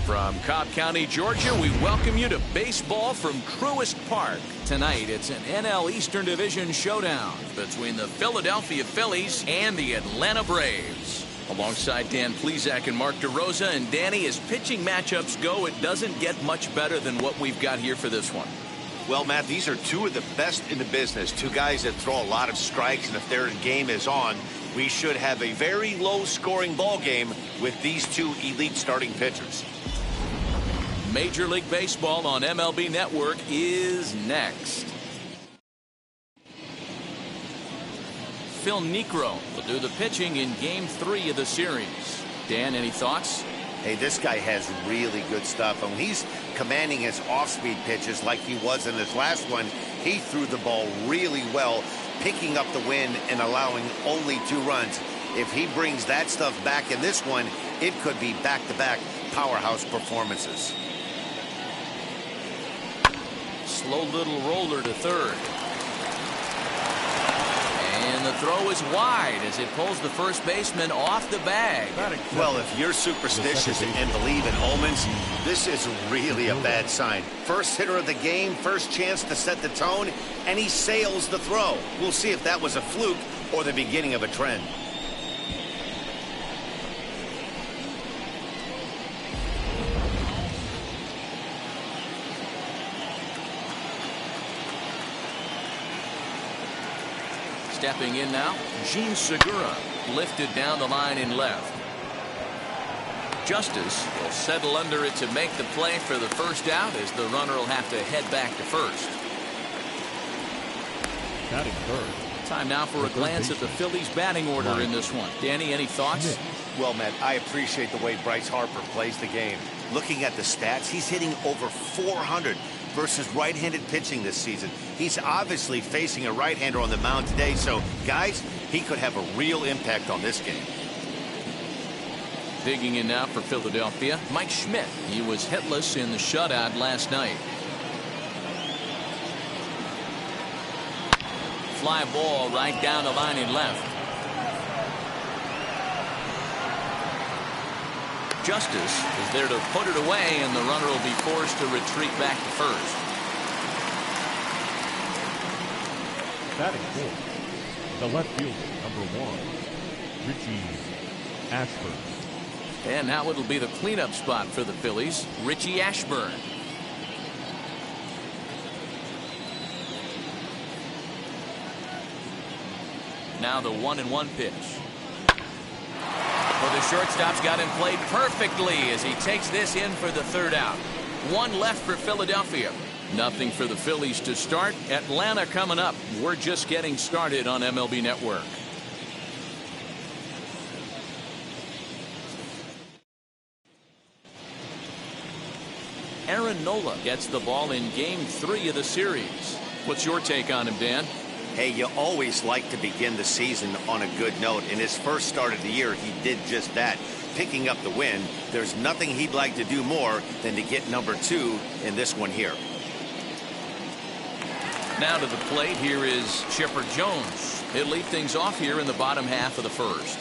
From Cobb County, Georgia, we welcome you to baseball from Truist Park. Tonight, it's an NL Eastern Division showdown between the Philadelphia Phillies and the Atlanta Braves. Alongside Dan Plesac and Mark DeRosa, and Danny, as pitching matchups go, it doesn't get much better than what we've got here for this one. Well, Matt, these are two of the best in the business. Two guys that throw a lot of strikes, and if their game is on, we should have a very low-scoring ball game with these two elite starting pitchers. Major League Baseball on MLB Network is next. Phil Niekro will do the pitching in Game 3 of the series. Dan, any thoughts? Hey, this guy has really good stuff. And when he's commanding his off-speed pitches like he was in his last one, he threw the ball really well, picking up the win and allowing only 2 runs. If he brings that stuff back in this one, it could be back-to-back powerhouse performances. Slow little roller to third. And the throw is wide as it pulls the first baseman off the bag. Well, if you're superstitious and believe in omens, this is really a bad sign. First hitter of the game, first chance to set the tone, and he sails the throw. We'll see if that was a fluke or the beginning of a trend. Stepping in now, Gene Segura, lifted down the line in left. Justice will settle under it to make the play for the first out, as the runner will have to head back to first. Batting third. Time now for a glance at the Phillies batting order in this one. Danny, any thoughts? Well, Matt, I appreciate the way Bryce Harper plays the game. Looking at the stats, he's hitting over 400 versus right-handed pitching this season. He's obviously facing a right-hander on the mound today, so guys, he could have a real impact on this game. Digging in now for Philadelphia, Mike Schmidt. He was hitless in the shutout last night. Fly ball right down the line in left. Justice is there to put it away, and the runner will be forced to retreat back to first. Batting fourth, the left fielder, number 1, Richie Ashburn. And now it'll be the cleanup spot for the Phillies, Richie Ashburn. Now the 1-1 pitch. Well, the shortstop's got him played perfectly as he takes this in for the third out. 1 left for Philadelphia. Nothing for the Phillies to start. Atlanta coming up. We're just getting started on MLB Network. Aaron Nola gets the ball in Game 3 of the series. What's your take on him, Dan? Hey, you always like to begin the season on a good note. In his first start of the year, he did just that, picking up the win. There's nothing he'd like to do more than to get number 2 in this one here. Now to the plate, here is Chipper Jones. He'll lead things off here in the bottom half of the first.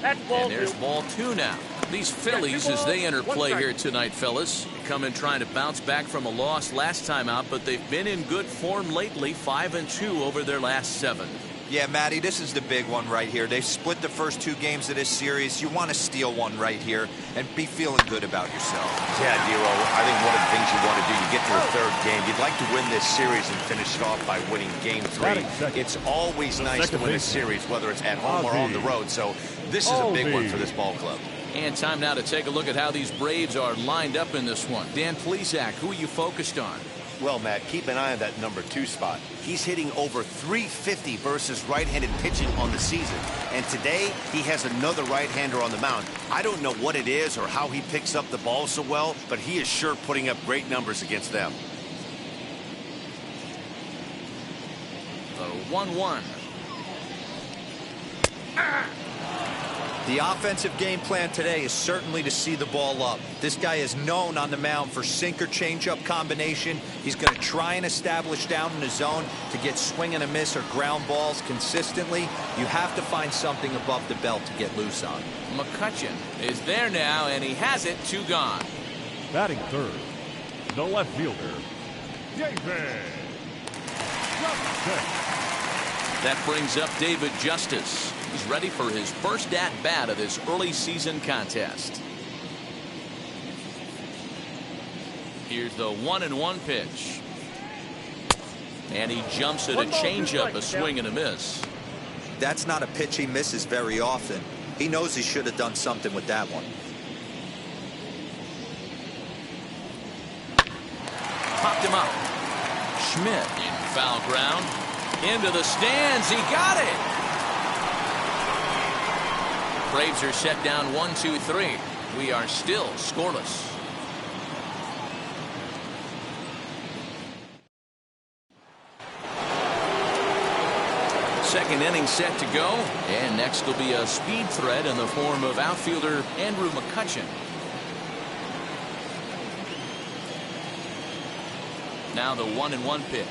And there's ball 2 now. These Phillies, as they enter play here tonight, fellas, come in trying to bounce back from a loss last time out, but they've been in good form lately, 5-2 over their last 7. Yeah, Matty, this is the big one right here. They've split the first 2 games of this series. You want to steal one right here and be feeling good about yourself. Yeah, Dero, I think one of the things you want to do, you get to the 3rd game, you'd like to win this series and finish it off by winning Game 3. It's always nice to win a series, whether it's at home or on the road, so this is a big one for this ball club. And time now to take a look at how these Braves are lined up in this one. Dan Plesac, who are you focused on? Well, Matt, keep an eye on that number 2 spot. He's hitting over 350 versus right-handed pitching on the season. And today, he has another right-hander on the mound. I don't know what it is or how he picks up the ball so well, but he is sure putting up great numbers against them. The 1-1. The offensive game plan today is certainly to see the ball up. This guy is known on the mound for sinker changeup combination. He's going to try and establish down in the zone to get swing and a miss or ground balls consistently. You have to find something above the belt to get loose on. McCutchen is there now, and he has it. 2 gone. Batting third, the left fielder, David Justice. That brings up David Justice. He's ready for his first at-bat of this early season contest. Here's the 1-1 pitch. And he jumps at a changeup, a swing and a miss. That's not a pitch he misses very often. He knows he should have done something with that one. Popped him up. Schmidt in foul ground. Into the stands. He got it. Braves are set down 1-2-3. We are still scoreless. Second inning set to go, and next will be a speed threat in the form of outfielder Andrew McCutchen. Now the 1-1 pitch.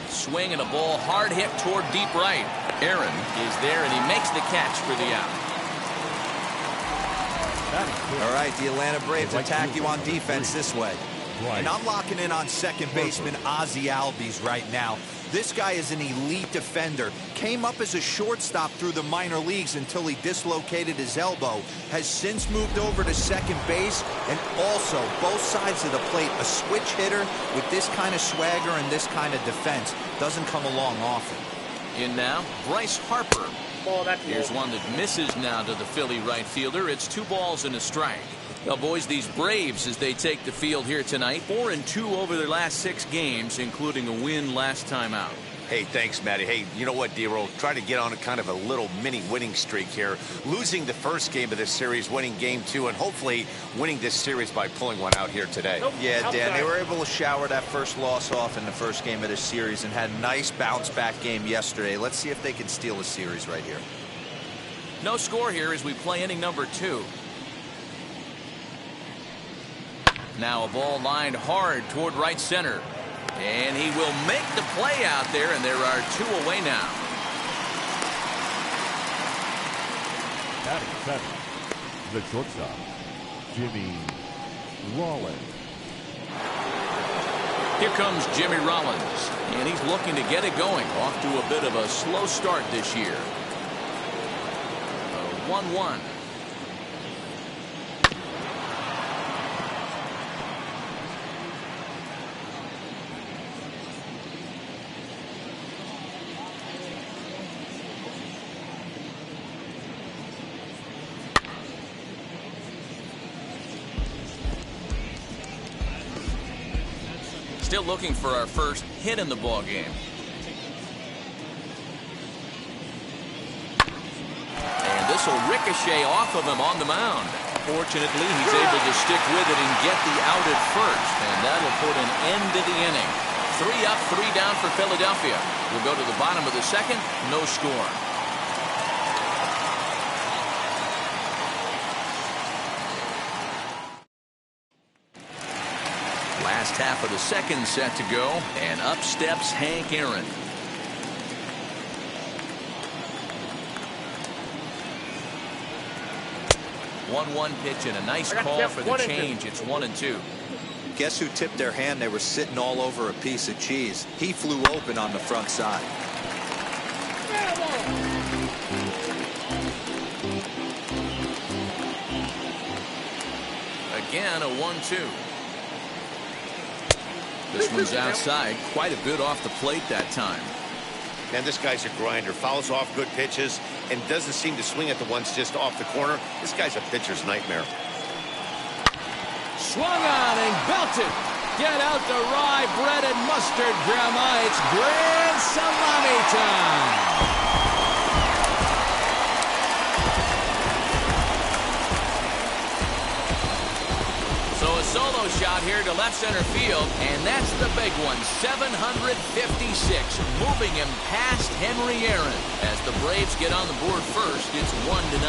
Swing and a ball hard hit toward deep right. Aaron is there, and he makes the catch for the out. All right, the Atlanta Braves attack you on defense this way. And I'm locking in on second baseman Ozzie Albies right now. This guy is an elite defender. Came up as a shortstop through the minor leagues until he dislocated his elbow. Has since moved over to second base, and also both sides of the plate. A switch hitter with this kind of swagger and this kind of defense doesn't come along often. In now, Bryce Harper. Here's one that misses now to the Philly right fielder. It's 2 balls and a strike. Now, boys, these Braves, as they take the field here tonight, 4-2 over their last 6 games, including a win last time out. Hey, thanks, Matty. Hey, you know what, D-Roll? Try to get on a kind of a little mini winning streak here. Losing the first game of this series, winning game 2, and hopefully winning this series by pulling one out here today. Yeah, Dan, they were able to shower that first loss off in the first game of this series and had a nice bounce-back game yesterday. Let's see if they can steal a series right here. No score here as we play inning number 2. Now a ball lined hard toward right center. And he will make the play out there, and there are 2 away now. Batting seventh, the shortstop, Jimmy Rollins. Here comes Jimmy Rollins, and he's looking to get it going. Off to a bit of a slow start this year. 1-1. Still looking for our first hit in the ball game. And this will ricochet off of him on the mound. Fortunately, he's able to stick with it and get the out at first, and that'll put an end to the inning. 3 up, 3 down for Philadelphia. We'll go to the bottom of the second. No score. Last half of the second set to go, and up steps Hank Aaron. One pitch and a nice call for the change. It's 1-2. Guess who tipped their hand? They were sitting all over a piece of cheese. He flew open on the front side. Again, a 1-2. This one's outside. Quite a bit off the plate that time. Man, this guy's a grinder. Fouls off good pitches and doesn't seem to swing at the ones just off the corner. This guy's a pitcher's nightmare. Swung on and belted. Get out the rye bread and mustard, Grandma. It's grand salami time. So a solo solo shot here to left center field, and that's the big one, 756, moving him past Henry Aaron. As the Braves get on the board first, it's 1-0.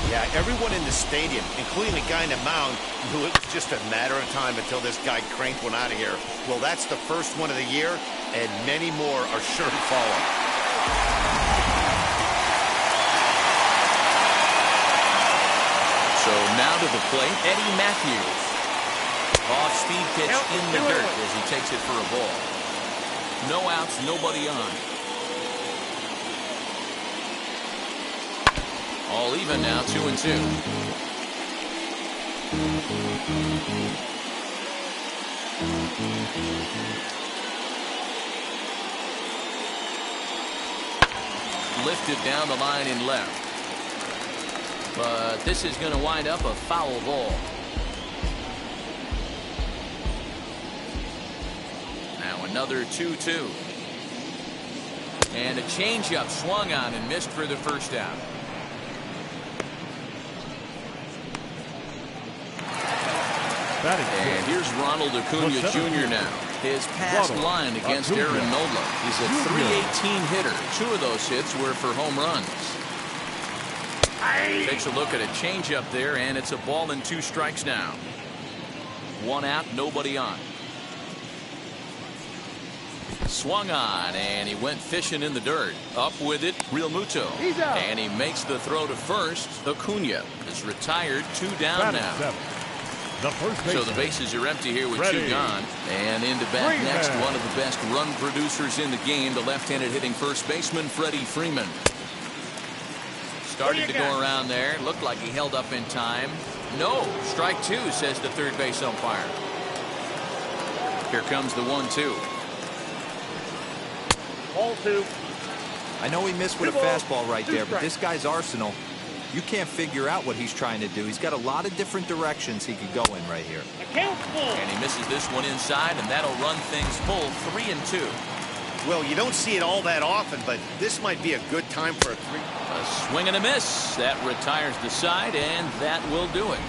Yeah, everyone in the stadium, including the guy in the mound, knew it was just a matter of time until this guy cranked one out of here. Well, that's the first one of the year, and many more are sure to follow. So now to the plate, Eddie Matthews. Off-speed pitch in the dirt as he takes it for a ball. No outs, nobody on. All even now, 2-2. Lifted down the line in left. But this is going to wind up a foul ball. Now another 2-2. And a changeup swung on and missed for the first out. And here's Ronald Acuna Jr. now. His past line against Aaron Nola. He's a .318 hitter. 2 of those hits were for home runs. Takes a look at a changeup there, and it's a ball and 2 strikes now. 1 out, nobody on. Swung on, and he went fishing in the dirt. Up with it, Real Muto. And he makes the throw to first. Acuna is retired, 2 down now. So the bases are empty here with Freddie 2 gone. And into bat Freeman. next, one of the best run producers in the game, the left-handed hitting first baseman, Freddie Freeman. Started to go around there. Looked like he held up in time. No, strike 2, says the third base umpire. Here comes the 1-2. Ball 2. I know he missed with a fastball right there, but this guy's arsenal, you can't figure out what he's trying to do. He's got a lot of different directions he could go in right here. And he misses this one inside, and that'll run things full, 3-2. Well, you don't see it all that often, but this might be a good time for a 3. A swing and a miss. That retires the side, and that will do it.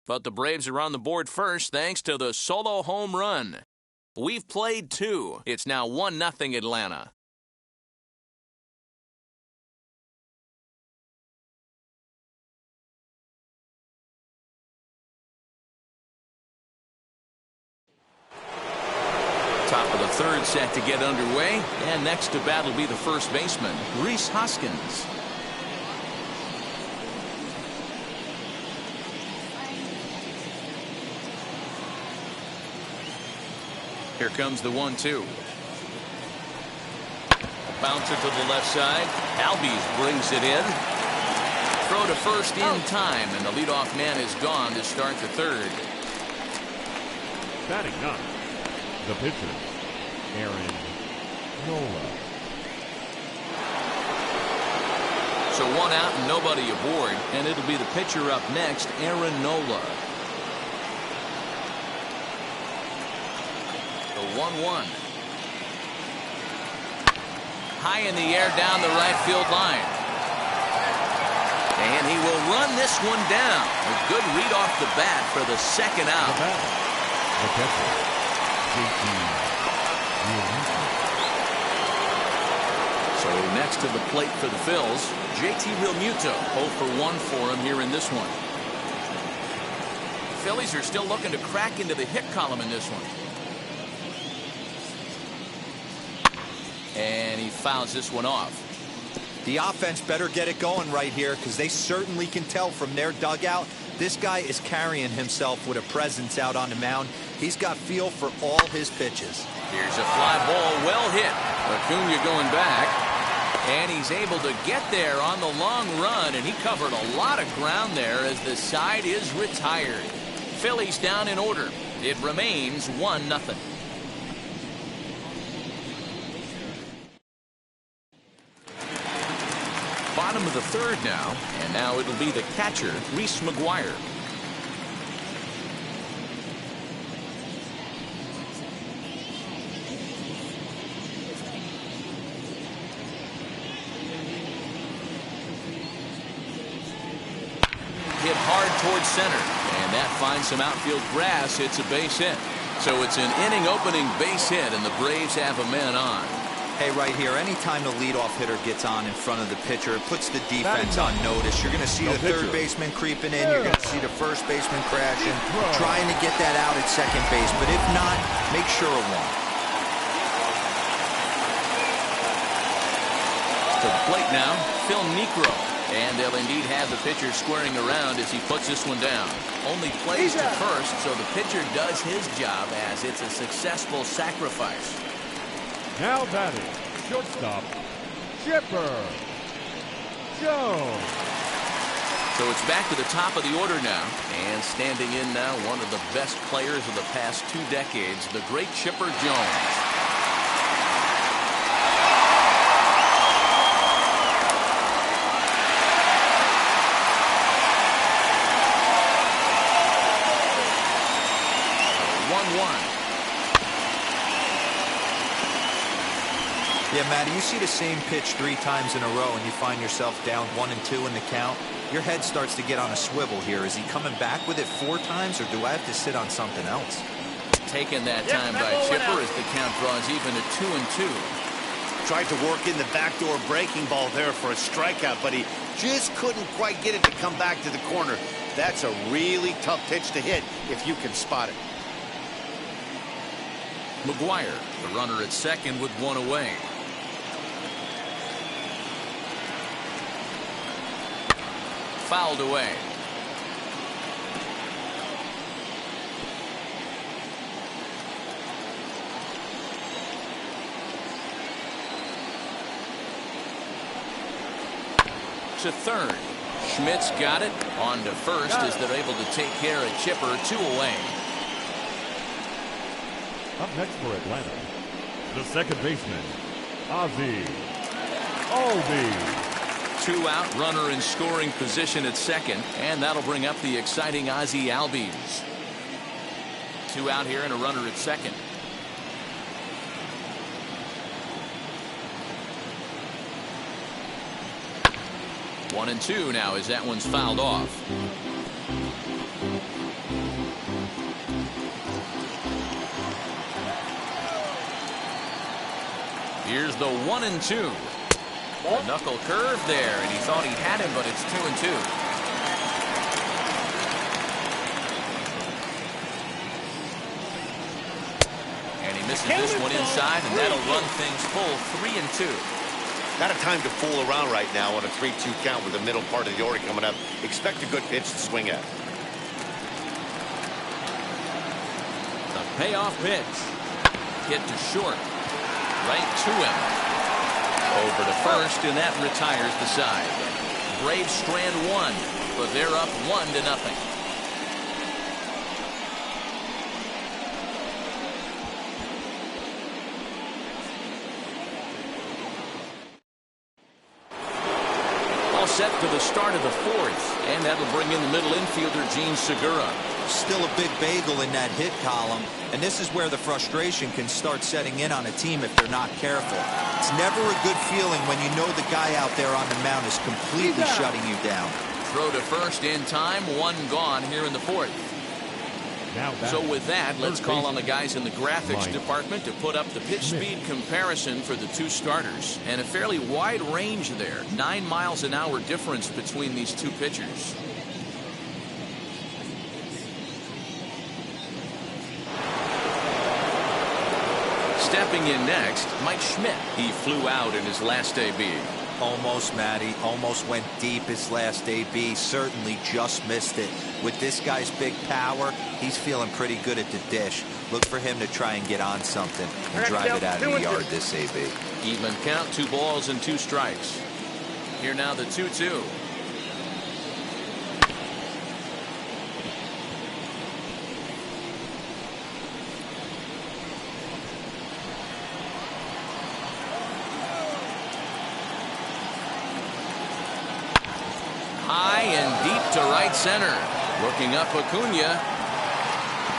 But the Braves are on the board first thanks to the solo home run. We've played 2. It's now 1-0 Atlanta. Top of the third set to get underway, and next to bat will be the first baseman, Rhys Hoskins. Here comes the 1-2. Bouncer to the left side. Albies brings it in. Throw to first in time, and the leadoff man is gone to start the third. Batting up, the pitcher, Aaron Nola. So 1 out and nobody aboard, and it'll be the pitcher up next, Aaron Nola. The 1-1. High in the air down the right field line. And he will run this one down. A good read off the bat for the second out. The catcher, So next to the plate for the Phils, JT Realmuto, 0 for 1 for him here in this one. Phillies are still looking to crack into the hit column in this one. And he fouls this one off. The offense better get it going right here, because they certainly can tell from their dugout this guy is carrying himself with a presence out on the mound. He's got feel for all his pitches. Here's a fly ball, well hit. Acuna going back, and he's able to get there on the long run, and he covered a lot of ground there as the side is retired. Phillies down in order. It remains 1-0. Bottom of the third now, and now it'll be the catcher, Reese McGuire. towards center. And that finds some outfield grass. It's a base hit. So it's an inning-opening base hit, and the Braves have a man on. Hey, right here, anytime the leadoff hitter gets on in front of the pitcher, it puts the defense on notice. You're going to see the third baseman creeping in. You're going to see the first baseman crashing, trying to get that out at second base. But if not, make sure of one. To the plate now, Phil Niekro. And they'll indeed have the pitcher squaring around as he puts this one down. Only plays to first, so the pitcher does his job as it's a successful sacrifice. Now batting, shortstop, Chipper Jones. So it's back to the top of the order now. And standing in now, one of the best players of the past 2 decades, the great Chipper Jones. Yeah, Matty, you see the same pitch 3 times in a row and you find yourself down 1 and 2 in the count. Your head starts to get on a swivel here. Is he coming back with it 4 times, or do I have to sit on something else? Taken that time by Chipper as the count draws even at 2 and 2. Tried to work in the backdoor breaking ball there for a strikeout, but he just couldn't quite get it to come back to the corner. That's a really tough pitch to hit if you can spot it. McGuire, the runner at second with 1 away. Fouled away. To third. Schmidt's got it. On to first as they're able to take care of Chipper. 2 away. Up next for Atlanta, the second baseman, Ozzie Albies. 2 out, runner in scoring position at second, and that'll bring up the exciting Ozzie Albies. 2 out here and a runner at second. One and 2 now as that one's fouled off. Here's the 1 and 2. A knuckle curve there, and he thought he had him, but it's 2 and 2. And he misses this one inside, and that'll run things full 3 and 2. Not a time to fool around right now on a 3-2 count with the middle part of the order coming up. Expect a good pitch to swing at. The payoff pitch. Hit to short. Right to him. Over to first, and that retires the side. Braves strand 1, but they're up 1-0. All set for the start of the 4th, and that'll bring in the middle infielder Gene Segura. Still a big bagel in that hit column, and this is where the frustration can start setting in on a team if they're not careful. It's never a good feeling when you know the guy out there on the mound is completely shutting you down. Throw to first in time, 1 gone here in the 4th. So with that, let's call on the guys in the graphics department to put up the pitch speed comparison for the 2 starters. And a fairly wide range there. 9 miles an hour difference between these 2 pitchers. Stepping in next, Mike Schmidt. He flew out in his last AB. Almost, Matty. Almost went deep his last AB. Certainly just missed it. With this guy's big power, he's feeling pretty good at the dish. Look for him to try and get on something and drive it out of the yard this AB. Even count, 2 balls and 2 strikes. Here now the 2-2. High and deep to right center. Looking up Acuna.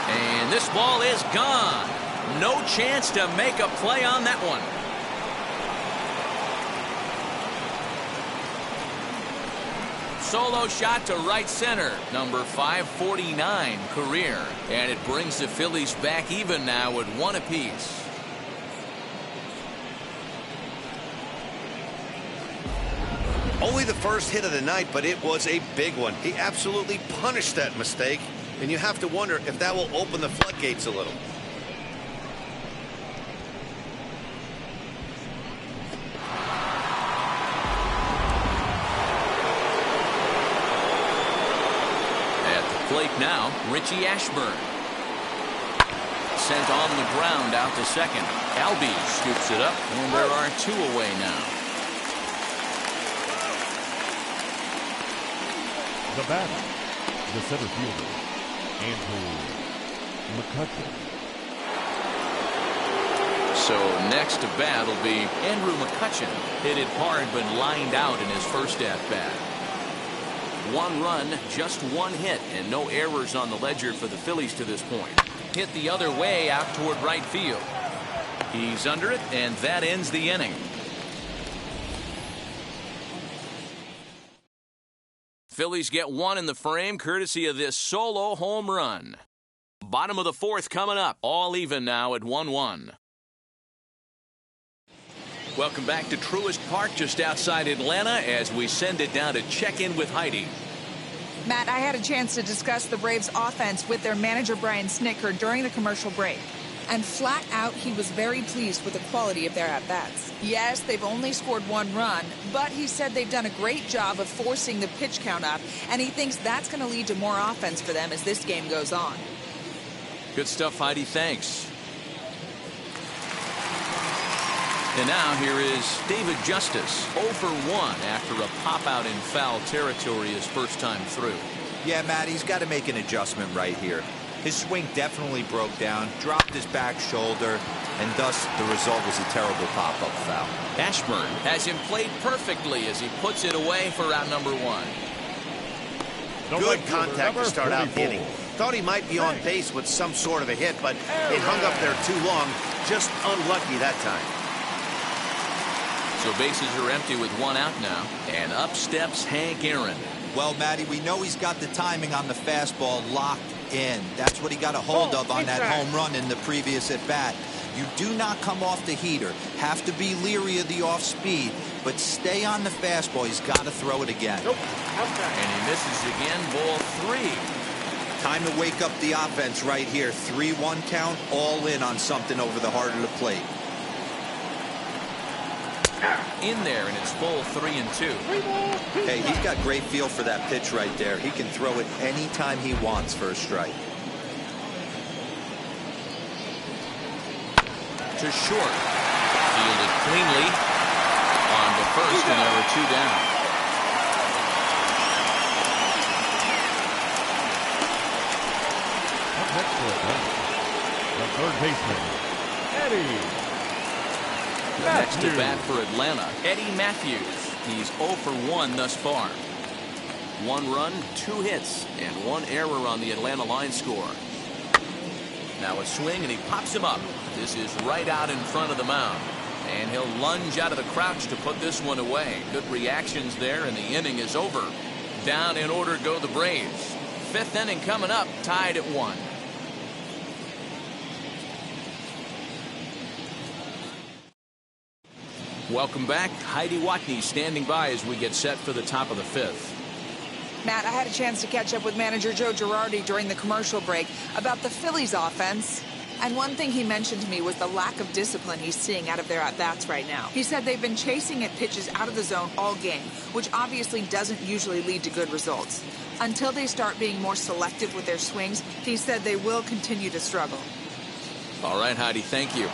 And this ball is gone. No chance to make a play on that one. Solo shot to right center. Number 549 career. And it brings the Phillies back even now at 1 apiece. Only the first hit of the night, but it was a big one. He absolutely punished that mistake, and you have to wonder if that will open the floodgates a little. At the plate now, Richie Ashburn. Sent on the ground out to second. Albies scoops it up, and there are 2 away now. The batter, the center fielder, Andrew Mccutchen. So next to bat will be Andrew Mccutchen. Hit it hard but lined out in his first at-bat. 1 run, just 1 hit, and no errors on the ledger for the Phillies to this point. Hit the other way out toward right field. He's under it, and that ends the inning. Phillies get 1 in the frame courtesy of this solo home run. Bottom of the 4th coming up. All even now at 1-1. Welcome back to Truist Park just outside Atlanta as we send it down to check in with Heidi. Matt, I had a chance to discuss the Braves offense with their manager Brian Snitker during the commercial break. And flat out, he was very pleased with the quality of their at-bats. Yes, they've only scored 1 run, but he said they've done a great job of forcing the pitch count up, and he thinks that's going to lead to more offense for them as this game goes on. Good stuff, Heidi. Thanks. And now here is David Justice, 0 for 1 after a pop-out in foul territory his first time through. Yeah, Matt, he's got to make an adjustment right here. His swing definitely broke down, dropped his back shoulder, and thus the result was a terrible pop-up foul. Ashburn has him played perfectly as he puts it away for out number 1. Good contact to start out the inning. Thought he might be on base with some sort of a hit, but it hung up there too long. Just unlucky that time. So bases are empty with 1 out now, and up steps Hank Aaron. Well, Matty, we know he's got the timing on the fastball locked in. That's what he got a hold of on that home run in the previous at-bat. You do not come off the heater. Have to be leery of the off-speed, but stay on the fastball. He's got to throw it again. And he misses again, ball 3. Time to wake up the offense right here. 3-1 count, all in on something over the heart of the plate. In there, and it's ball 3 and 2. Hey, he's got great feel for that pitch right there. He can throw it anytime he wants for a strike. To short. Fielded cleanly. On to first, and there were 2 down. Up next for Atlanta, the third baseman, Eddie Next to bat for Atlanta, Eddie Matthews. He's 0 for 1 thus far. 1 run, 2 hits, and 1 error on the Atlanta line score. Now a swing, and he pops him up. This is right out in front of the mound. And he'll lunge out of the crouch to put this one away. Good reactions there, and the inning is over. Down in order go the Braves. 5th inning coming up, tied at 1. Welcome back. Heidi Watney standing by as we get set for the top of the 5th. Matt, I had a chance to catch up with manager Joe Girardi during the commercial break about the Phillies offense. And one thing he mentioned to me was the lack of discipline he's seeing out of their at-bats right now. He said they've been chasing at pitches out of the zone all game, which obviously doesn't usually lead to good results. Until they start being more selective with their swings, he said they will continue to struggle. All right, Heidi, thank you.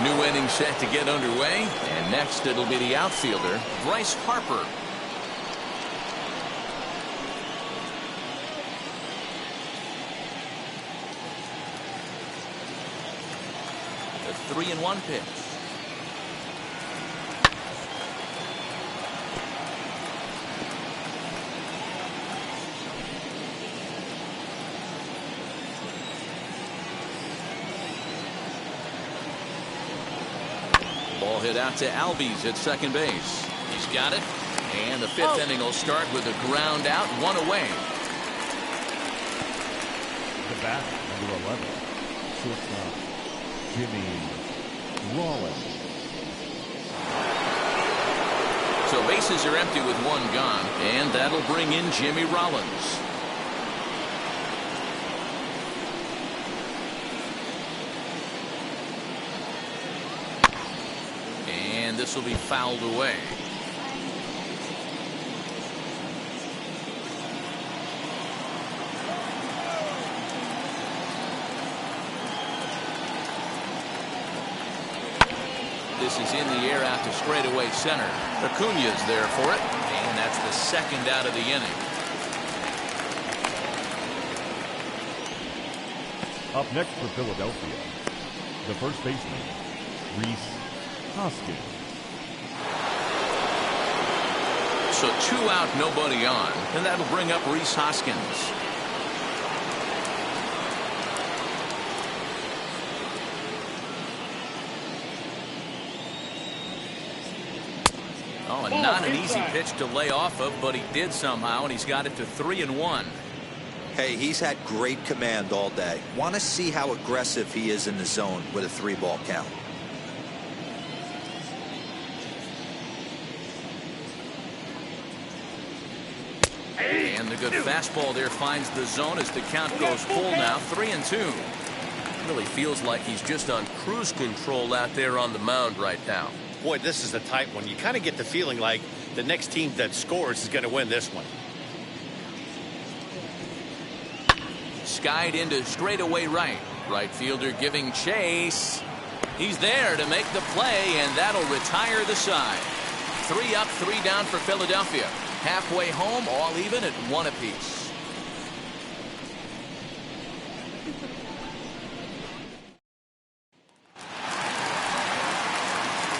New inning set to get underway, and next it'll be the outfielder, Bryce Harper. The 3-1 pitch. Ball hit out to Albies at second base. He's got it. And the fifth inning will start with a ground out, one away. The bat, number 11, shortstop, Jimmy Rollins. So bases are empty with one gone, and that'll bring in Jimmy Rollins. And this will be fouled away. This is in the air out to straightaway center. Acuña's there for it, and that's the second out of the inning. Up next for Philadelphia, the first baseman, Rhys Hoskins. So 2 out, nobody on, and that'll bring up Rhys Hoskins. Oh, and not an easy pitch to lay off of, but he did somehow, and he's got it to 3-1. Hey, he's had great command all day. Want to see how aggressive he is in the zone with a 3-ball count. And the good fastball there finds the zone as the count goes full now, 3-2. Really feels like he's just on cruise control out there on the mound right now. Boy, this is a tight one. You kind of get the feeling like the next team that scores is going to win this one. Skied into straightaway right. Right fielder giving chase. He's there to make the play, and that'll retire the side. 3 up, 3 down for Philadelphia. Halfway home, all even at 1 apiece.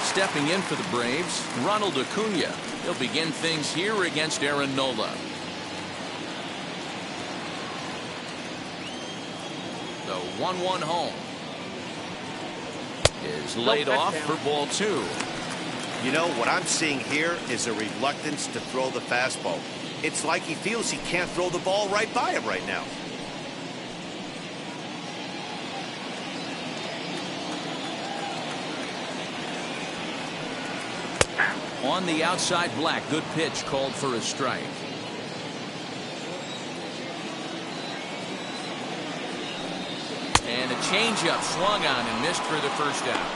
Stepping in for the Braves, Ronald Acuña. He'll begin things here against Aaron Nola. The 1-1 home is laid off for ball 2. You know, what I'm seeing here is a reluctance to throw the fastball. It's like he feels he can't throw the ball right by him right now. On the outside, Black. Good pitch called for a strike. And a changeup swung on and missed for the first out.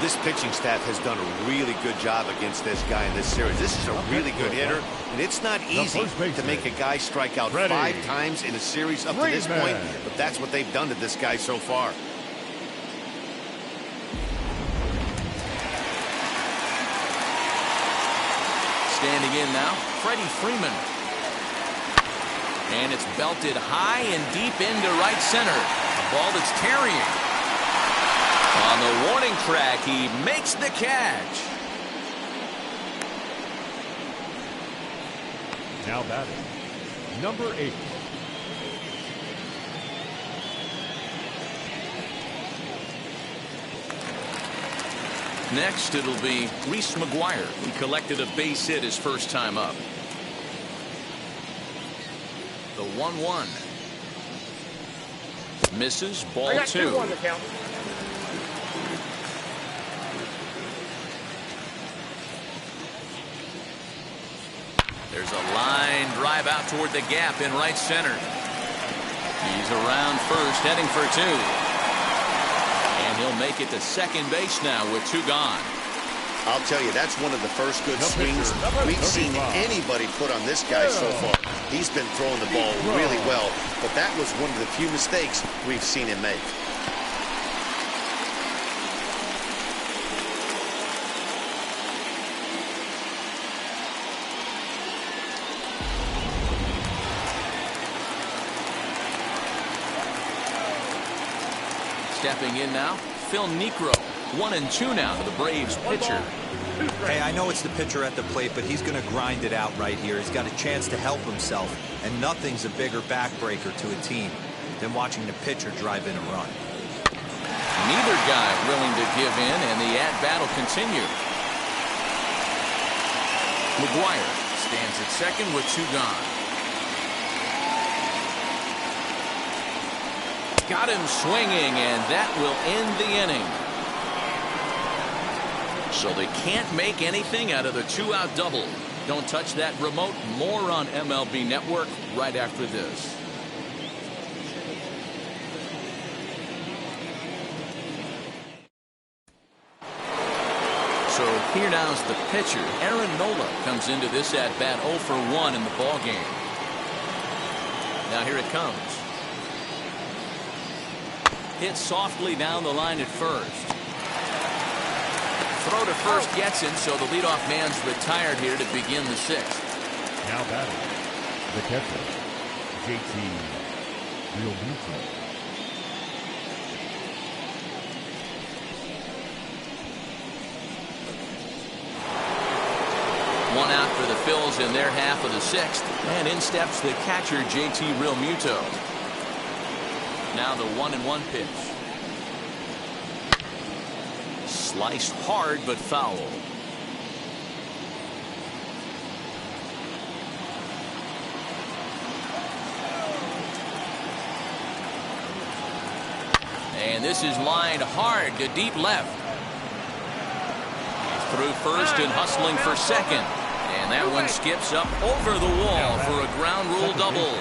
This pitching staff has done a really good job against this guy in this series. This is a really good hitter, and it's not easy to make a guy strike out 5 times in a series up to this point, but that's what they've done to this guy so far. Standing in now, Freddie Freeman. And it's belted high and deep into right center. A ball that's carrying. On the warning track, he makes the catch. Now batting, number 8. Next, it'll be Reese McGuire, who collected a base hit his first time up. The 1-1. Misses, ball 2. There's a line drive out toward the gap in right center. He's around first, heading for 2. And he'll make it to second base now with 2 gone. I'll tell you, that's one of the first good swings we've seen anybody put on this guy so far. He's been throwing the ball really well, but that was one of the few mistakes we've seen him make. Stepping in now, Phil Niekro. 1-2 now to the Braves pitcher. Hey, I know it's the pitcher at the plate, but he's going to grind it out right here. He's got a chance to help himself, and nothing's a bigger backbreaker to a team than watching the pitcher drive in a run. Neither guy willing to give in, and the at-bat will continue. McGuire stands at second with 2 gone. Got him swinging, and that will end the inning. So they can't make anything out of the 2-out double. Don't touch that remote. More on MLB Network right after this. So here now is the pitcher. Aaron Nola comes into this at bat 0 for 1 in the ball game. Now here it comes. Hit softly down the line at first. Throw to first gets him, so the leadoff man's retired here to begin the 6th. Now batting, the catcher, JT Realmuto. One out for the Phillies in their half of the 6th, and in steps the catcher JT Realmuto. Now the 1-1 pitch. Sliced hard but foul. And this is lined hard to deep left. He's through first and hustling for second. And that one skips up over the wall for a ground rule double.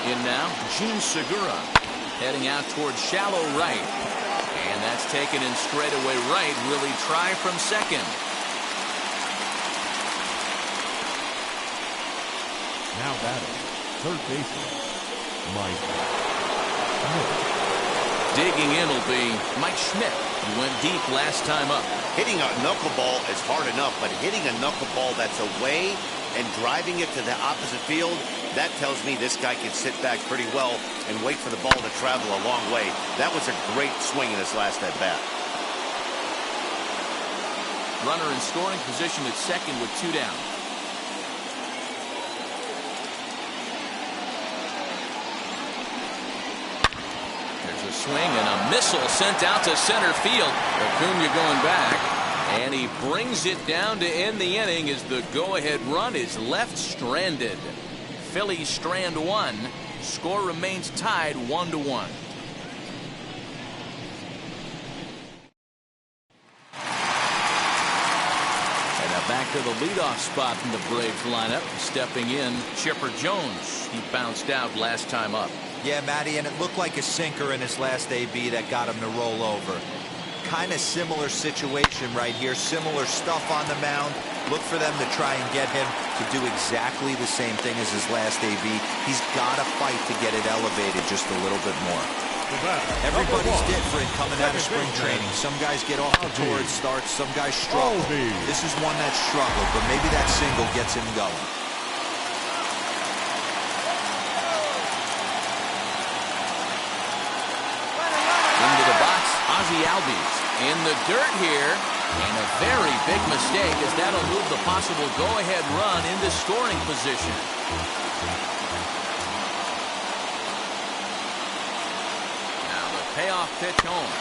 In now, Gene Segura heading out towards shallow right. And that's taken in straightaway right. Will he try from second? Now batting, third baseman, Mike Schmidt. Digging in will be Mike Schmidt, who went deep last time up. Hitting a knuckleball is hard enough, but hitting a knuckleball that's away and driving it to the opposite field, that tells me this guy can sit back pretty well and wait for the ball to travel a long way. That was a great swing in his last at bat. Runner in scoring position at second with 2 down. There's a swing and a missile sent out to center field. Acuna going back. And he brings it down to end the inning as the go-ahead run is left stranded. Phillies strand 1. Score remains tied 1-1. And now back to the leadoff spot in the Braves lineup. Stepping in, Chipper Jones. He bounced out last time up. Yeah, Matty, and it looked like a sinker in his last AB that got him to roll over. Kind of similar situation right here. Similar stuff on the mound. Look for them to try and get him to do exactly the same thing as his last AB. He's got to fight to get it elevated just a little bit more. Everybody's different coming out of spring training. Some guys get off the torrid start. Some guys struggle. This is one that struggled, but maybe that single gets him going. Into the box, Ozzie Albies in the dirt here, and a very big mistake as that'll move the possible go-ahead run into scoring position. Now the payoff pitch home.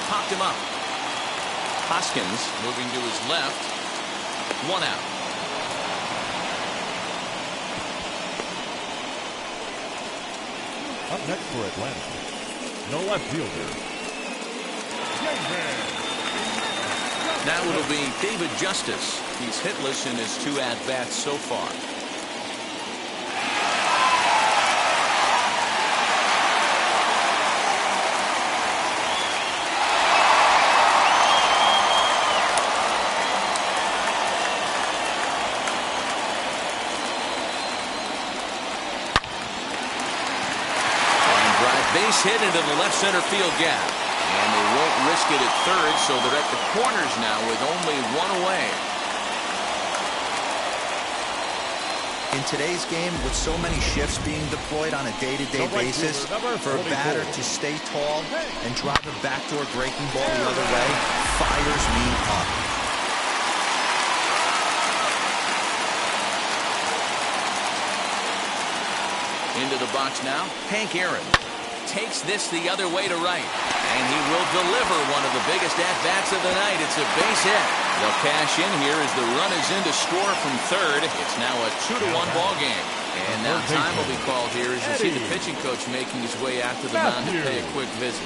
Popped him up. Hoskins moving to his left. 1 out. Up next for Atlanta, no left fielder. Now it'll be David Justice. He's hitless in his 2 at-bats so far. Base hit into the left center field gap. And they won't risk it at third, so they're at the corners now with only 1 away. In today's game, with so many shifts being deployed on a day-to-day basis, for a batter to stay tall and drive a backdoor breaking ball the other way fires me up. Into the box now, Hank Aaron takes this the other way to right, and he will deliver one of the biggest at-bats of the night. It's a base hit. They'll cash in here as the run is in to score from third. It's now a 2-1 ball game. And now time will be called here as you see the pitching coach making his way out to the mound to pay a quick visit.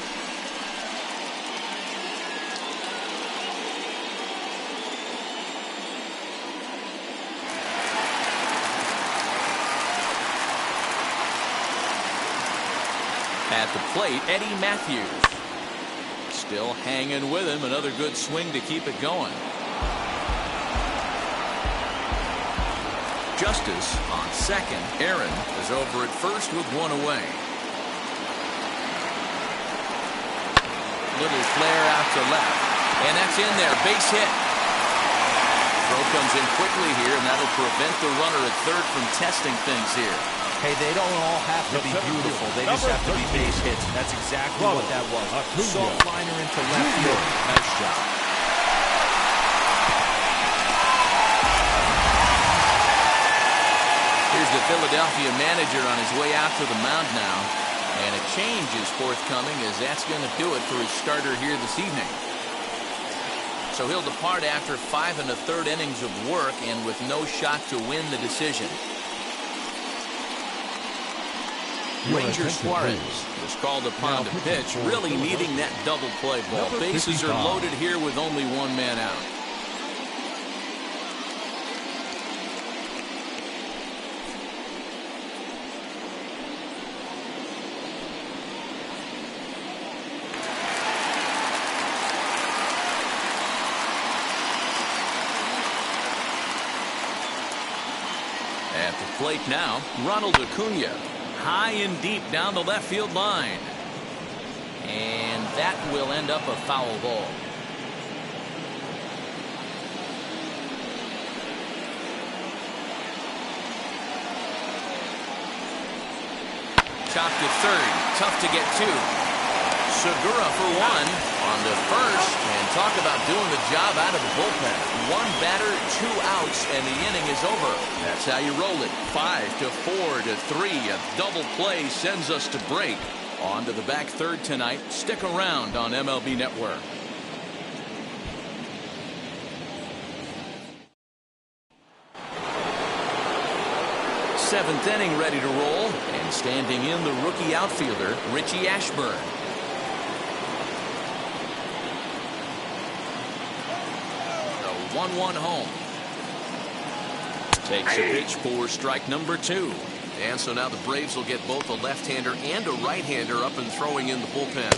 At the plate, Eddie Matthews. Still hanging with him. Another good swing to keep it going. Justice on second. Aaron is over at first with one away. Little flare out to left. And that's in there. Base hit. Throw comes in quickly here, and that'll prevent the runner at third from testing things here. Hey, they don't all have to be beautiful. They just have to be base hits. That's exactly what that was. Soft liner into left field. Nice job. Here's the Philadelphia manager on his way out to the mound now. And a change is forthcoming, as that's going to do it for his starter here this evening. So he'll depart after 5 1/3 innings of work and with no shot to win the decision. Ranger Suarez was called upon to pitch, really needing that double play ball. Bases are loaded here with only one man out. At the plate now, Ronald Acuna. High and deep down the left field line. And that will end up a foul ball. Chopped to third. Tough to get to. Segura for one on the first. And talk about doing the job out of the bullpen. One batter, 2 outs, and the inning is over. That's how you roll it. 5 to 4 to 3. A double play sends us to break. On to the back third tonight. Stick around on MLB Network. Seventh inning ready to roll. And standing in the rookie outfielder, Richie Ashburn. The 1-1 home. Takes a pitch for strike number 2. And so now the Braves will get both a left-hander and a right-hander up and throwing in the bullpen.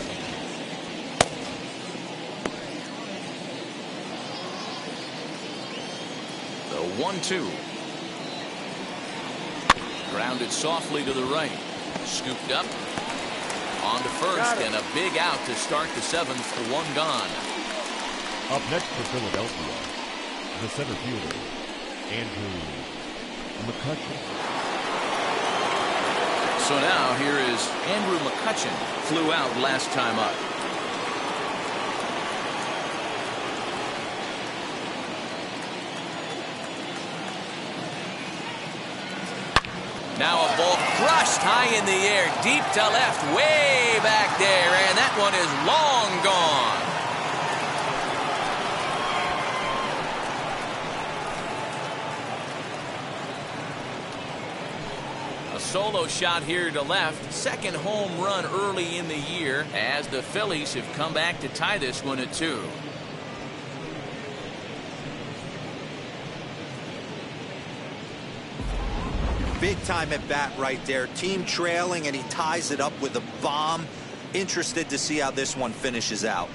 The 1-2. Grounded softly to the right. Scooped up. On to first, and a big out to start the 7th. 1 gone. Up next for Philadelphia, the center fielder, Mccutchen. So now here is Andrew Mccutchen. Flew out last time up. Now a ball crushed high in the air, deep to left, way back there, and that one is long gone. A solo shot here to left. Second home run early in the year as the Phillies have come back to tie this one at 2. Big time at bat right there. Team trailing, and he ties it up with a bomb. Interested to see how this one finishes out.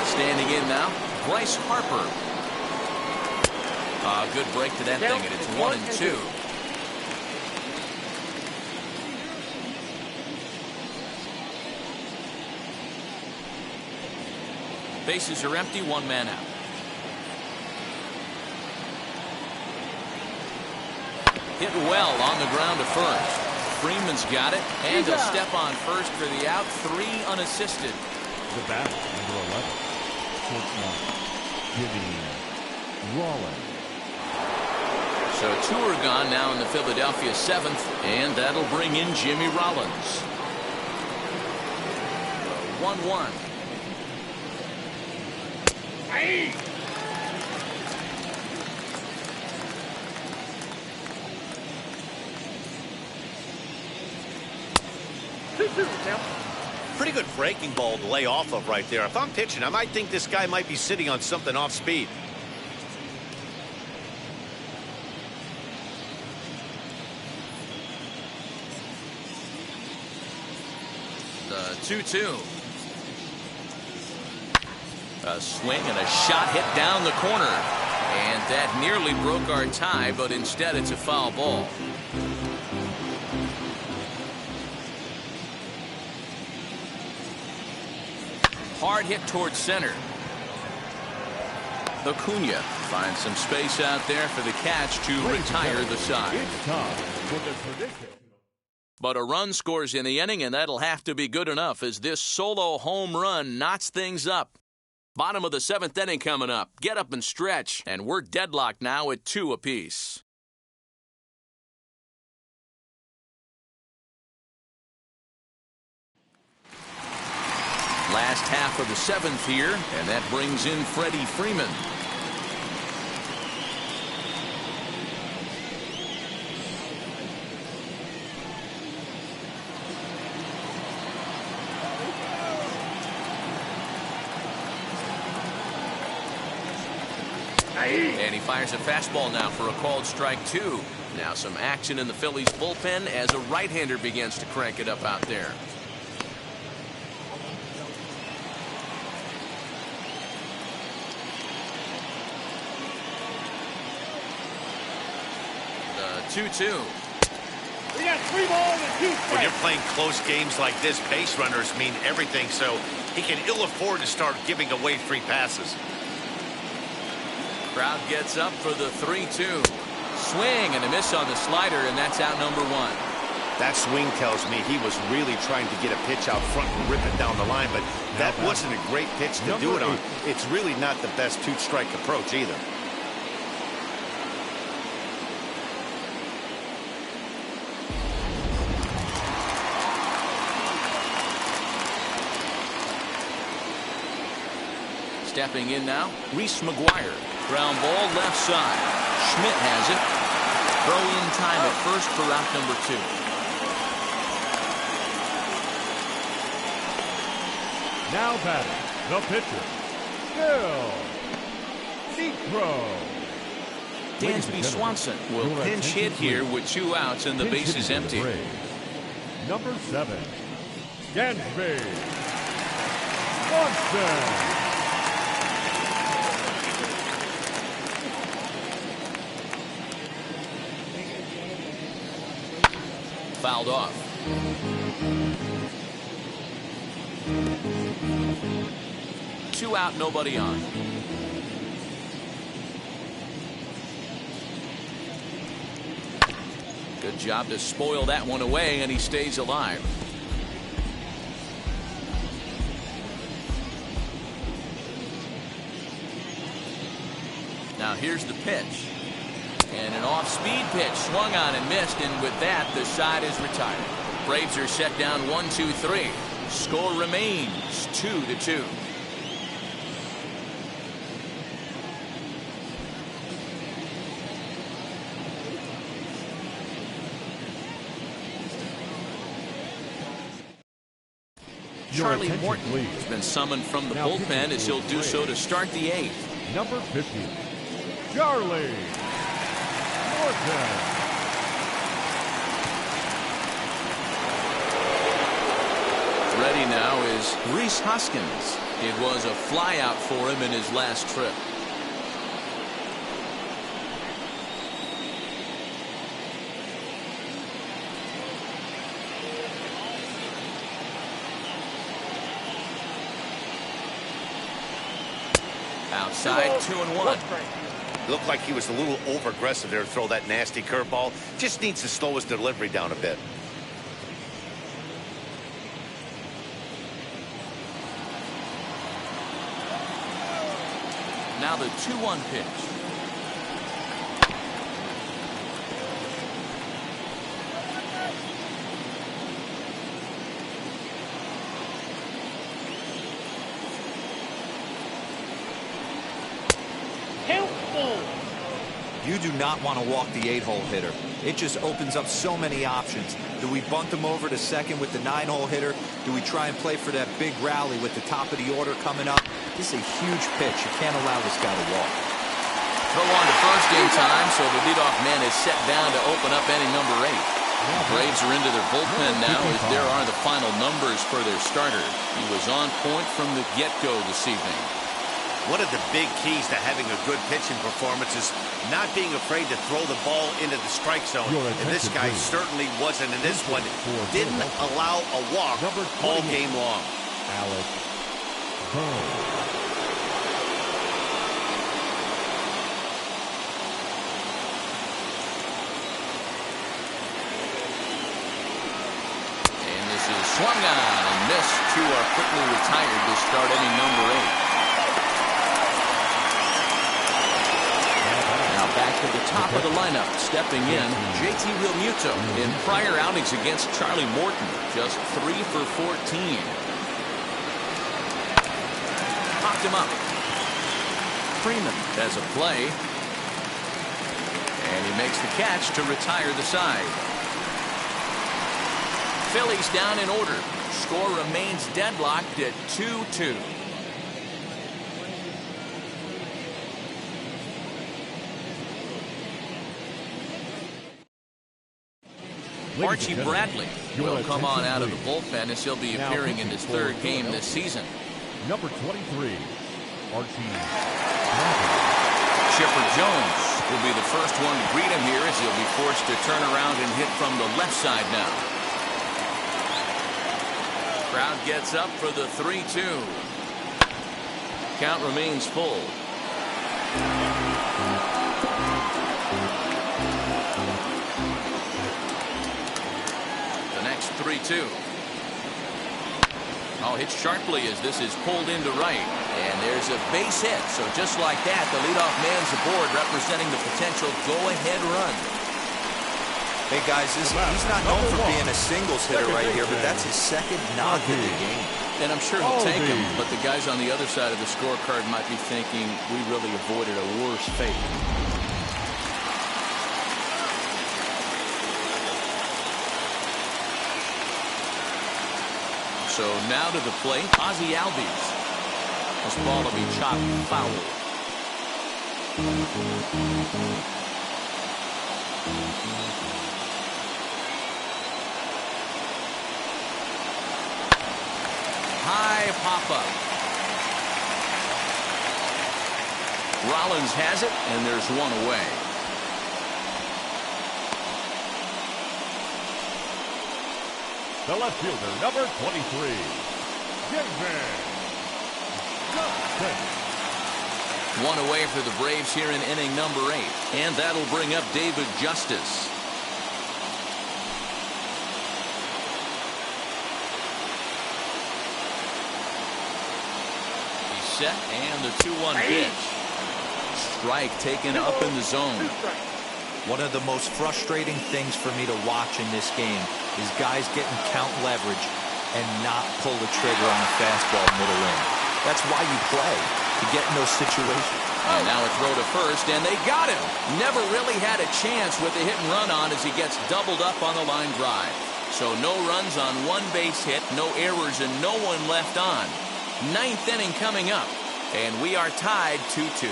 Standing in now, Rhys Harper. Good break to that thing, and it's 1-2. Bases are empty, one man out. Hit well on the ground to first. Freeman's got it, and he'll step on first for the out. 3 unassisted. The batter, number 11, shortstop, Jimmy Rollins. So 2 are gone now in the Philadelphia 7th, and that'll bring in Jimmy Rollins. 1-1. Pretty good breaking ball to lay off of right there. If I'm pitching, I might think this guy might be sitting on something off speed. The 2-2. A swing and a shot hit down the corner. And that nearly broke our tie, but instead it's a foul ball. Hard hit towards center. Acuna finds some space out there for the catch to retire the side. It's time for the tradition. But a run scores in the inning, and that'll have to be good enough as this solo home run knots things up. Bottom of the 7th inning coming up. Get up and stretch, and we're deadlocked now at 2 apiece. Last half of the 7th here, and that brings in Freddie Freeman. And he fires a fastball now for a called strike 2. Now some action in the Phillies bullpen as a right-hander begins to crank it up out there. The 2-2. We got 3 balls and 2 strikes. When you're playing close games like this, base runners mean everything, so he can ill afford to start giving away free passes. Crowd gets up for the 3-2. Swing and a miss on the slider, and that's out number 1. That swing tells me he was really trying to get a pitch out front and rip it down the line, but that wasn't a great pitch to do it on. It's really not the best 2-strike approach either. Stepping in now, Rhys McGuire. Ground ball left side. Schmidt has it. Throw in time at first for out number 2. Now batting, the pitcher, Phil Dansby Swanson will pinch hit here with 2 outs and the bases empty. Number 7, Dansby Swanson. Fouled off. Two out, nobody on. Good job to spoil that one away, and he stays alive. Now here's the pitch. And an off-speed pitch swung on and missed, and with that, the side is retired. Braves are set down 1-2-3. Score remains 2-2. Charlie Morton has been summoned from the bullpen as he'll do so to start the 8th. Number 50, Charlie Morton. Ready now is Rhys Hoskins. It was a flyout for him in his last trip. Outside, 2-1. Looked like he was a little over-aggressive there to throw that nasty curveball. Just needs to slow his delivery down a bit. Now the 2-1 pitch. You do not want to walk the 8-hole hitter. It just opens up so many options. Do we bunt him over to second with the 9-hole hitter? Do we try and play for that big rally with the top of the order coming up? This is a huge pitch. You can't allow this guy to walk. Throw on to first in time, so the leadoff man is set down to open up inning number 8. The Braves are into their bullpen now as there are the final numbers for their starter. He was on point from the get-go this evening. One of the big keys to having a good pitching performance is not being afraid to throw the ball into the strike zone. And this guy certainly wasn't in this one. Didn't allow a walk all game long. Alex And this is swung on and missed. 2 are quickly retired to start inning number 8. Back to the top of the lineup, stepping in, JT Realmuto. In prior outings against Charlie Morton, just 3 for 14. Popped him up. Freeman has a play. And he makes the catch to retire the side. Phillies down in order. Score remains deadlocked at 2-2. Archie Bradley will come on out of the bullpen as he'll be appearing in his 3rd game this season. Number 23, Archie Bradley. Chipper Jones will be the first one to greet him here as he'll be forced to turn around and hit from the left side now. Crowd gets up for the 3-2. Count remains full. The next 3-2. Oh, hit sharply as this is pulled into right. And there's a base hit. So just like that, the leadoff man's aboard, representing the potential go-ahead run. Hey, guys, he's not known for being a singles hitter right here, but that's his 2nd knock of the game. And I'm sure he'll take him, but the guys on the other side of the scorecard might be thinking we really avoided a worse fate. So now to the plate, Ozzie Albies. This ball will be chopped foul. High pop-up. Rollins has it, and there's one away. The left fielder, number 23, David Justice. One away for the Braves here in inning number 8. And that'll bring up David Justice. He's set, and the 2-1 pitch. Strike taken up in the zone. One of the most frustrating things for me to watch in this game is guys getting count leverage and not pull the trigger on a fastball middle in. That's why you play, to get in those situations. And now a throw to first, and they got him. Never really had a chance with the hit and run on as he gets doubled up on the line drive. So no runs on one base hit, no errors, and no one left on. 9th inning coming up, and we are tied 2-2.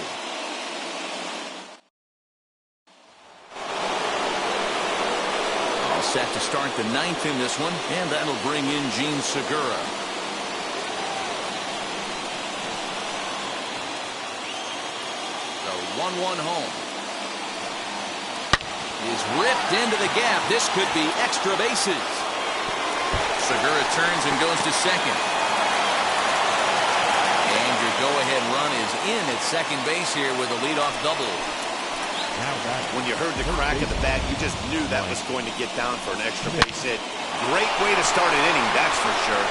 Set to start the 9th in this one, and that'll bring in Gene Segura. The 1-1 home is ripped into the gap. This could be extra bases. Segura turns and goes to second. And your go-ahead run is in at second base here with a leadoff double. When you heard the crack of the bat, you just knew that was going to get down for an extra base hit. Great way to start an inning, that's for sure.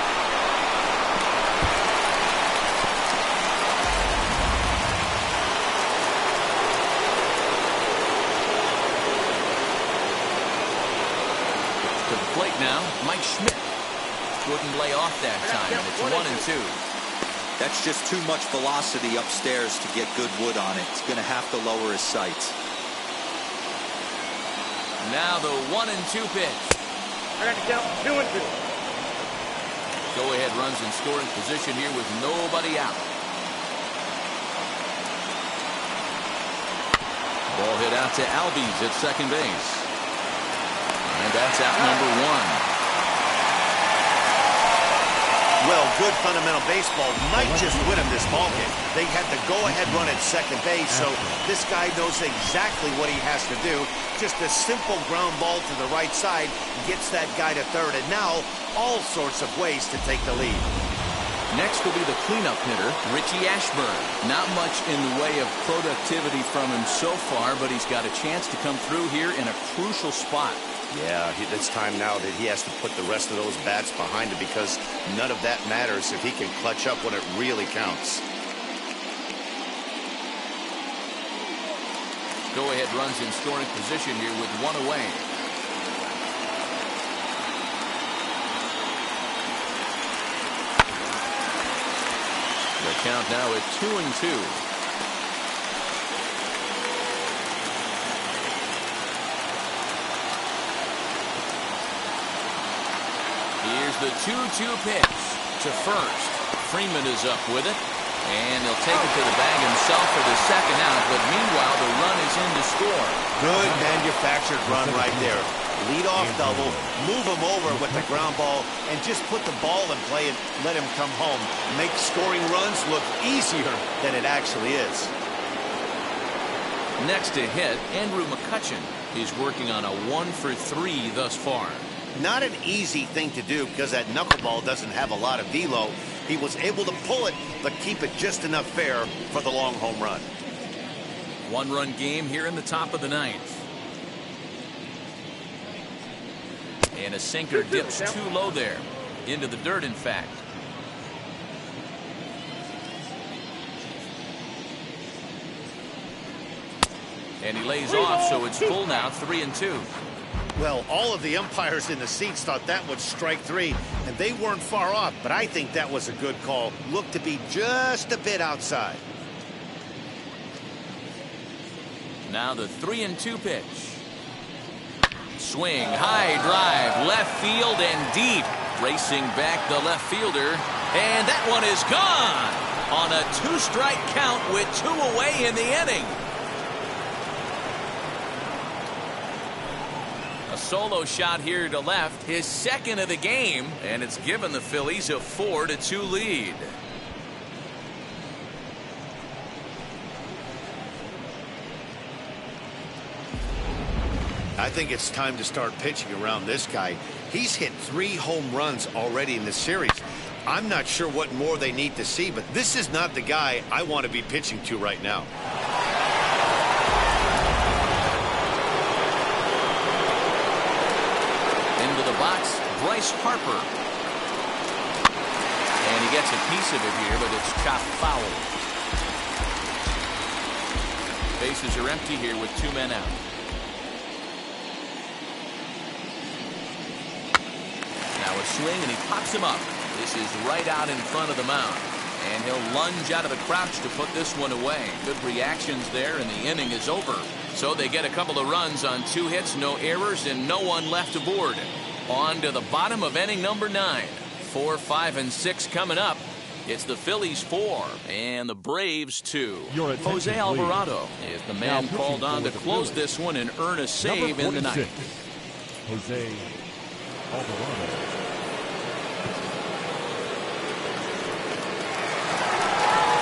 To the plate now, Mike Schmidt. Wouldn't lay off that time, and it's 1-2. That's just too much velocity upstairs to get good wood on it. He's going to have to lower his sights. Now the 1-2 pitch. I got to count 2-2. Go-ahead runs in scoring position here with nobody out. Ball hit out to Albies at second base. And that's out number 1. Well, good fundamental baseball might just win him this ballgame. They had the go-ahead run at second base, so this guy knows exactly what he has to do. Just a simple ground ball to the right side gets that guy to third, and now all sorts of ways to take the lead. Next will be the cleanup hitter, Richie Ashburn. Not much in the way of productivity from him so far, but he's got a chance to come through here in a crucial spot. Yeah, it's time now that he has to put the rest of those bats behind him, because none of that matters if he can clutch up when it really counts. Go-ahead runs in scoring position here with 1 away. The count now at 2-2. Here's the 2-2 pitch to first. Freeman is up with it, and he'll take it to the bag himself for the second out, but meanwhile the run is in to score. Good manufactured run right there. Lead off double, move him over with the ground ball, and just put the ball in play and let him come home. Make scoring runs look easier than it actually is. Next to hit, Andrew Mccutchen. He's working on a 1-for-3 thus far. Not an easy thing to do because that knuckleball doesn't have a lot of velo. He was able to pull it, but keep it just enough fair for the long home run. 1-run game here in the top of the 9th. And a sinker dips too low there. Into the dirt, in fact. And he lays off, so it's full now, 3-2. Well, all of the umpires in the seats thought that was strike 3, and they weren't far off, but I think that was a good call. Looked to be just a bit outside. Now the 3-2 pitch. Swing, high drive, left field and deep. Racing back the left fielder, and that one is gone on a 2-strike count with 2 away in the inning. A solo shot here to left, his second of the game, and it's given the Phillies a 4-2 lead. I think it's time to start pitching around this guy. He's hit 3 home runs already in the series. I'm not sure what more they need to see, but this is not the guy I want to be pitching to right now. Into the box, Rhys Harper. And he gets a piece of it here, but it's chopped foul. Bases are empty here with 2 men out. Now a swing, and he pops him up. This is right out in front of the mound. And he'll lunge out of the crouch to put this one away. Good reactions there, and the inning is over. So they get a couple of runs on 2 hits, no errors, and no one left aboard. On to the bottom of inning number 9. 4, 5, and 6 coming up. It's the Phillies 4 and the Braves 2. Jose Alvarado is the man called on to close this one and earn a save in the 9th. Jose Alvarado.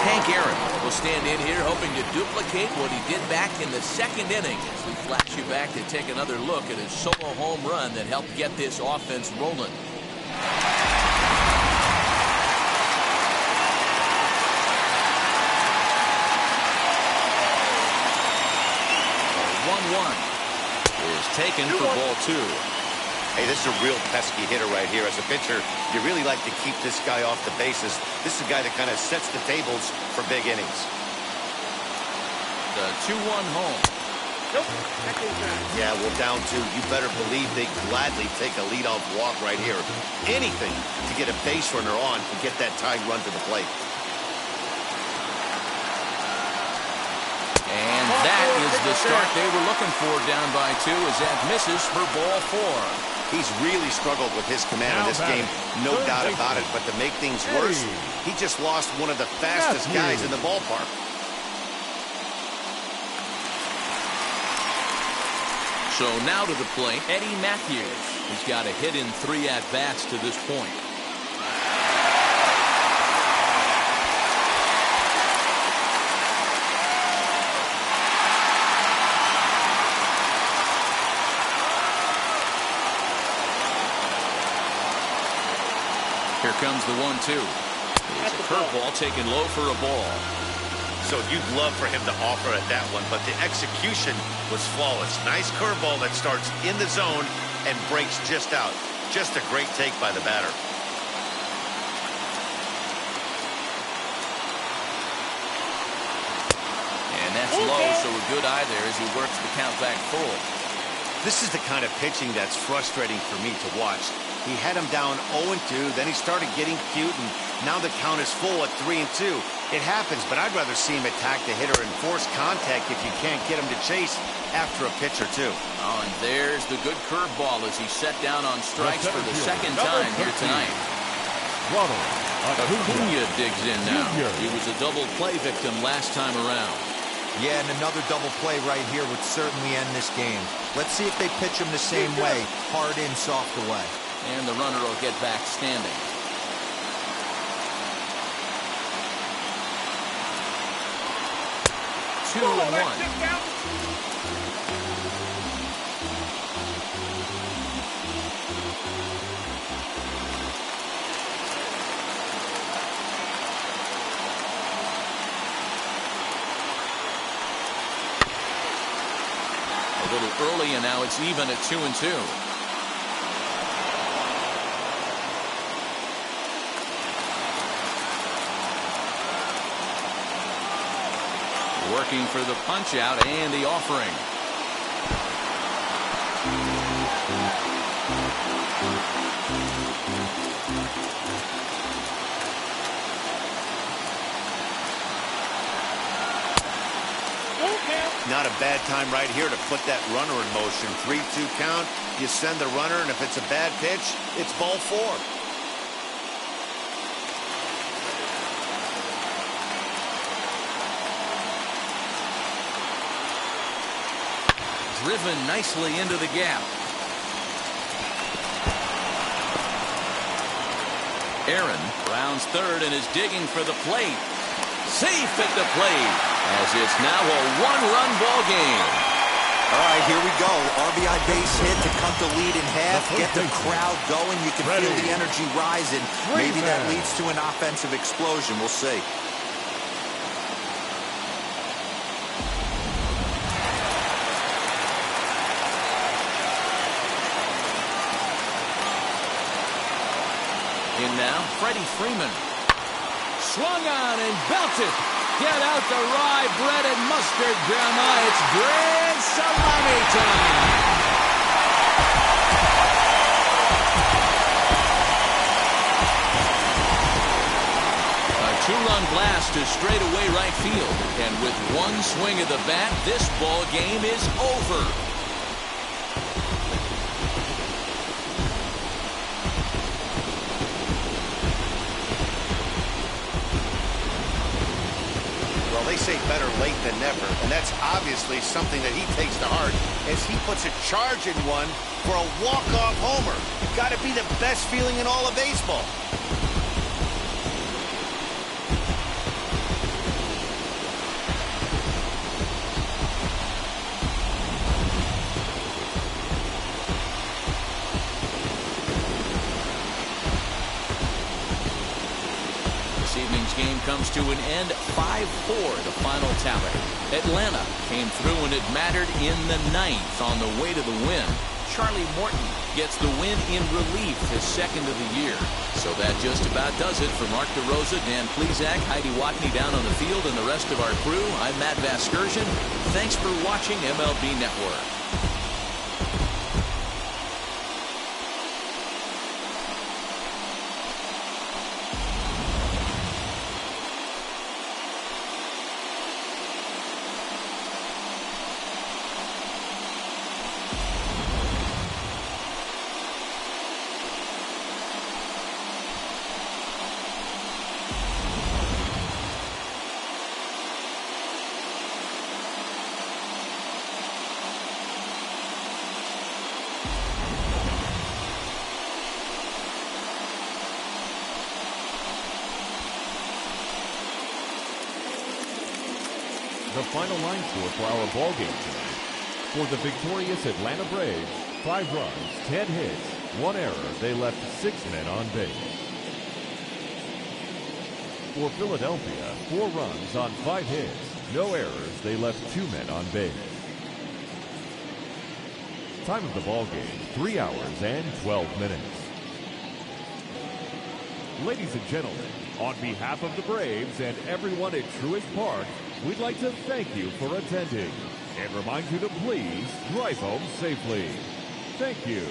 Hank Aaron will stand in here hoping to duplicate what he did back in the 2nd inning as we flash you back to take another look at his solo home run that helped get this offense rolling. taken for ball 2. Hey, this is a real pesky hitter right here. As a pitcher, you really like to keep this guy off the bases. This is a guy that kind of sets the tables for big innings. The 2-1 home. Nope. Yeah, well, down 2. You better believe they gladly take a leadoff walk right here. Anything to get a base runner on to get that tying run to the plate. And that is the start they were looking for, down by 2, as that misses for ball 4. He's really struggled with his command in this game, no doubt about it. But to make things worse, he just lost one of the fastest guys in the ballpark. So now to the plate, Eddie Matthews. He's got a hit in 3 at-bats to this point. Here comes the 1-2. It's a curveball taken low for a ball. So you'd love for him to offer at that one, but the execution was flawless. Nice curveball that starts in the zone and breaks just out. Just a great take by the batter. And that's low, so a good eye there as he works the count back full. This is the kind of pitching that's frustrating for me to watch. He had him down 0-2, then he started getting cute, and now the count is full at 3-2. It happens, but I'd rather see him attack the hitter and force contact if you can't get him to chase after a pitch or 2. Oh, and there's the good curveball as he set down on strikes for the second time here tonight. Acuna digs in now. He was a double play victim last time around. Yeah, and another double play right here would certainly end this game. Let's see if they pitch him the same way, hard in, soft away. And the runner will get back standing. Two and 1. A little early, and now it's even at 2-2. Working for the punch out and the offering. Not a bad time right here to put that runner in motion. 3-2 count. You send the runner, and if it's a bad pitch, it's ball 4. Driven nicely into the gap. Aaron rounds third and is digging for the plate. Safe at the plate, as it's now a one-run ball game. All right, here we go. RBI base hit to cut the lead in half, get the crowd going. You can feel the energy rising. Maybe that leads to an offensive explosion. We'll see. In now, Freddie Freeman. Swung on and belted. Get out the rye bread and mustard, Grandma. It's grand salami time. A 2-run blast to straightaway right field. And with one swing of the bat, this ball game is over. They say better late than never, and that's obviously something that he takes to heart as he puts a charge in one for a walk-off homer. Got to be the best feeling in all of baseball. This evening's game comes to an end 5-4, the final tally. Atlanta came through when it mattered in the ninth on the way to the win. Charlie Morton gets the win in relief, his second of the year. So that just about does it for Mark DeRosa, Dan Plesac, Heidi Watney down on the field, and the rest of our crew. I'm Matt Vasgersian. Thanks for watching MLB Network. The final line score for our ball game tonight. For the victorious Atlanta Braves, 5 runs, 10 hits, 1 error. They left 6 men on base. For Philadelphia, 4 runs on 5 hits, no errors. They left 2 men on base. Time of the ball game, 3 hours and 12 minutes. Ladies and gentlemen, on behalf of the Braves and everyone at Truist Park, we'd like to thank you for attending and remind you to please drive home safely. Thank you.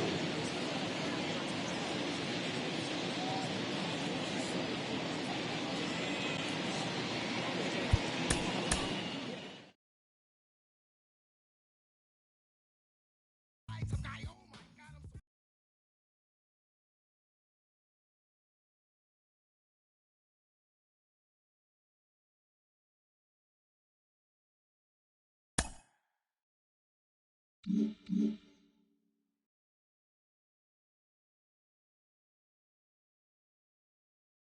Mm-hmm.